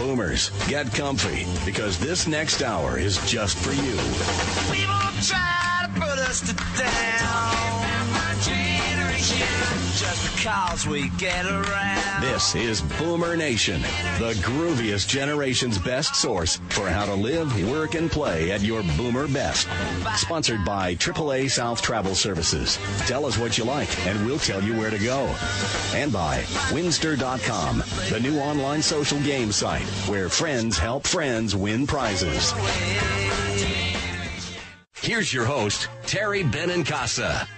Boomers, get comfy, because this next hour is just for you. People try to put us to down. My generation, just because we get around. This is Boomer Nation, the grooviest generation's best source for how to live, work, and play at your Boomer best. Sponsored by AAA South Travel Services. Tell us what you like, and we'll tell you where to go. And by Winster.com, the new online social game site where friends help friends win prizes. Here's your host, Terri Benincasa.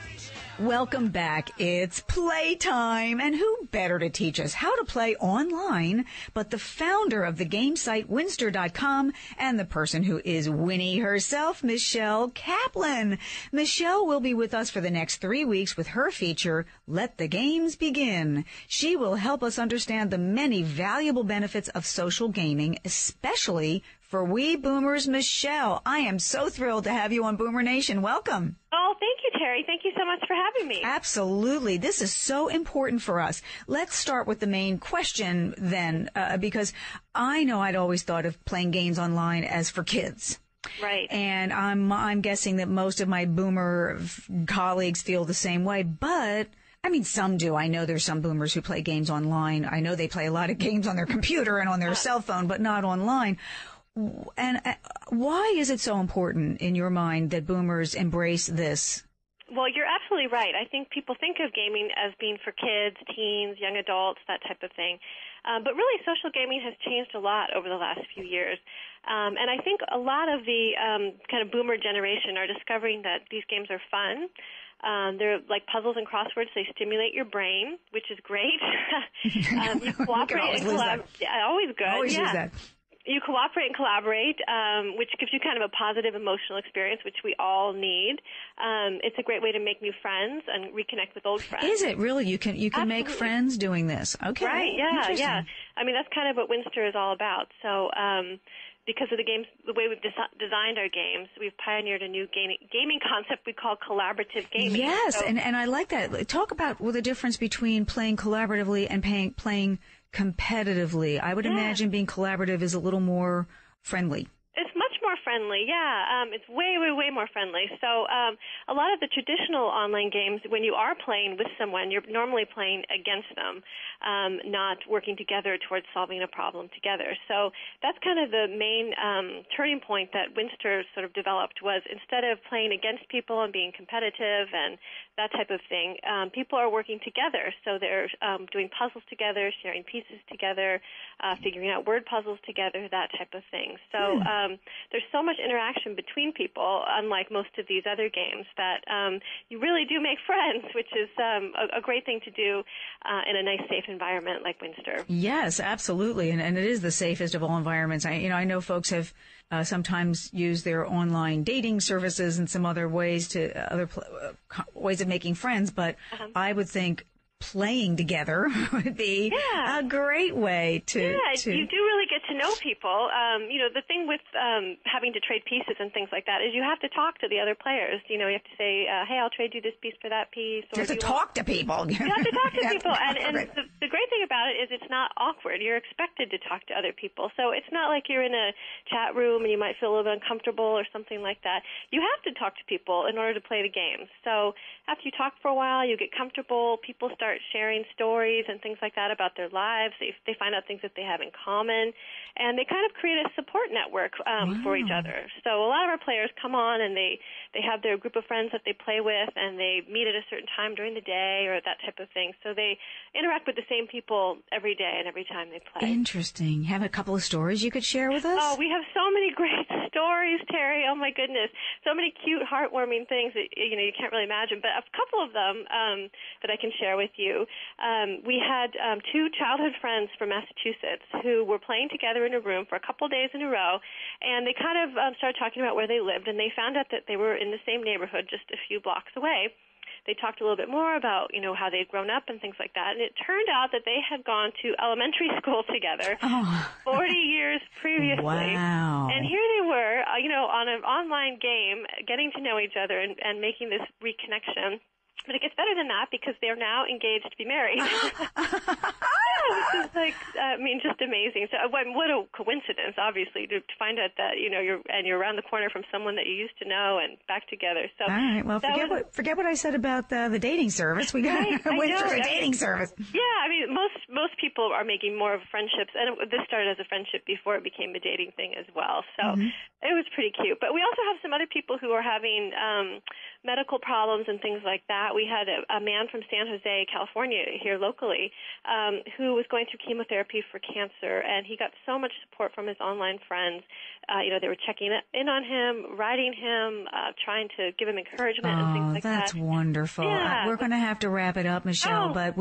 Welcome back. It's playtime, and who better to teach us how to play online but the founder of the game site Winster.com and the person who is Winnie herself, Michelle Kaplan. Michelle will be with us for the next 3 weeks with her feature, Let the Games Begin. She will help us understand the many valuable benefits of social gaming, especially for we boomers. Michelle, I am so thrilled to have you on Boomer Nation. Welcome. Oh, thank you, Terri. Thank you so much for having me. Absolutely. This is so important for us. Let's start with the main question then, because I know I'd always thought of playing games online as for kids. Right. And I'm guessing that most of my boomer colleagues feel the same way, but I mean, some do. I know there's some boomers who play games online. I know they play a lot of games on their computer and on their cell phone, but not online. And why is it so important in your mind that boomers embrace this? Well, you're absolutely right. I think people think of gaming as being for kids, teens, young adults, that type of thing. But really, social gaming has changed a lot over the last few years. And I think a lot of the kind of boomer generation are discovering that these games are fun. They're like puzzles and crosswords. They stimulate your brain, which is great. You cooperate and collaborate. Yeah, always good. Always use that. You cooperate and collaborate, which gives you kind of a positive emotional experience, which we all need. It's a great way to make new friends and reconnect with old friends. Is it really? You can make friends doing this. Okay. Right, yeah. I mean, that's kind of what Winster is all about. So, because of the games, the way we've designed our games, we've pioneered a new gaming concept we call collaborative gaming. Yes, so, and I like that. Talk about the difference between playing collaboratively and playing competitively. I would imagine being collaborative is a little more friendly. It's much more friendly, yeah. It's way, way, way more friendly. So a lot of the traditional online games, when you are playing with someone, you're normally playing against them, not working together towards solving a problem together. So that's kind of the main turning point that Winster sort of developed was instead of playing against people and being competitive and that type of thing, people are working together. So they're doing puzzles together, sharing pieces together, figuring out word puzzles together, that type of thing. So there's so much interaction between people, unlike most of these other games, that you really do make friends, which is a great thing to do in a nice, safe environment like Winster. Yes, absolutely, and it is the safest of all environments. I know folks have sometimes used their online dating services and some other ways ways of making friends, but I would think playing together would be a great way to... Yeah, you do really get to know people. The thing with having to trade pieces and things like that is you have to talk to the other players. You have to say, hey, I'll trade you this piece for that piece. Or you have to talk to people. You have to talk to people. And the great thing about it is it's not awkward. You're expected to talk to other people. So it's not like you're in a chat room and you might feel a little bit uncomfortable or something like that. You have to talk to people in order to play the games. So after you talk for a while, you get comfortable. People start sharing stories and things like that about their lives. They find out things that they have in common, and they kind of create a support network for each other. So a lot of our players come on and they have their group of friends that they play with, and they meet at a certain time during the day or that type of thing. So they interact with the same people every day and every time they play. Interesting. Have a couple of stories you could share with us? Oh, we have so many great stories, Terri. Oh my goodness, so many cute, heartwarming things that you can't really imagine. But a couple of them that I can share with you. We had two childhood friends from Massachusetts who were playing together in a room for a couple days in a row, and they kind of started talking about where they lived, and they found out that they were in the same neighborhood just a few blocks away. They talked a little bit more about, how they'd grown up and things like that, and it turned out that they had gone to elementary school together 40 years previously. Wow. And here they were, on an online game, getting to know each other and making this reconnection. But it gets better than that because they're now engaged to be married. Which is just amazing. So what a coincidence, obviously, to find out that, you're around the corner from someone that you used to know and back together. So all right. Well, forget what I said about the dating service. We got a dating service. Yeah, I mean, most people are making more of friendships, and this started as a friendship before it became a dating thing as well. So it was pretty cute. But we also have some other people who are having medical problems and things like that. We had a man from San Jose, California, here locally, who was going through chemotherapy for cancer, and he got so much support from his online friends. They were checking in on him, writing him, trying to give him encouragement and things like that. That's wonderful. Yeah. We're going to have to wrap it up, Michelle, but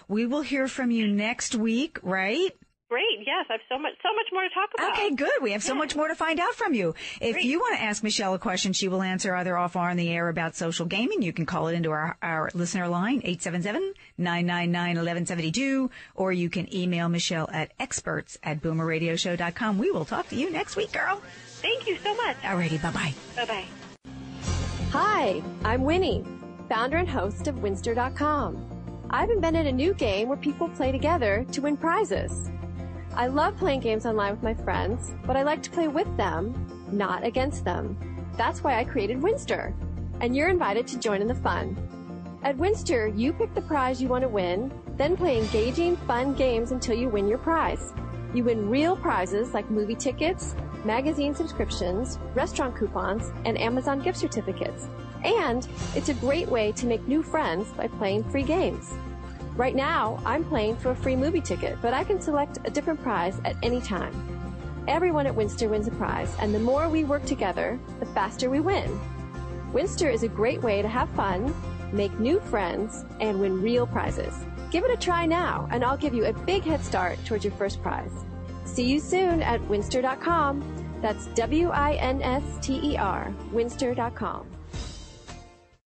we will hear from you next week, right? Great. Yes, I have so much more to talk about. Okay, good. We have so much more to find out from you. If you want to ask Michelle a question, she will answer either off or on the air about social gaming. You can call it into our listener line, 877-999-1172, or you can email Michelle at experts@boomerradioshow.com. We will talk to you next week, girl. Thank you so much. Alrighty, bye-bye. Bye-bye. Hi, I'm Winnie, founder and host of Winster.com. I've invented a new game where people play together to win prizes. I love playing games online with my friends, but I like to play with them, not against them. That's why I created Winster, and you're invited to join in the fun. At Winster, you pick the prize you want to win, then play engaging, fun games until you win your prize. You win real prizes like movie tickets, magazine subscriptions, restaurant coupons, and Amazon gift certificates. And it's a great way to make new friends by playing free games. Right now, I'm playing for a free movie ticket, but I can select a different prize at any time. Everyone at Winster wins a prize, and the more we work together, the faster we win. Winster is a great way to have fun, make new friends, and win real prizes. Give it a try now, and I'll give you a big head start towards your first prize. See you soon at Winster.com. That's Winster, Winster.com.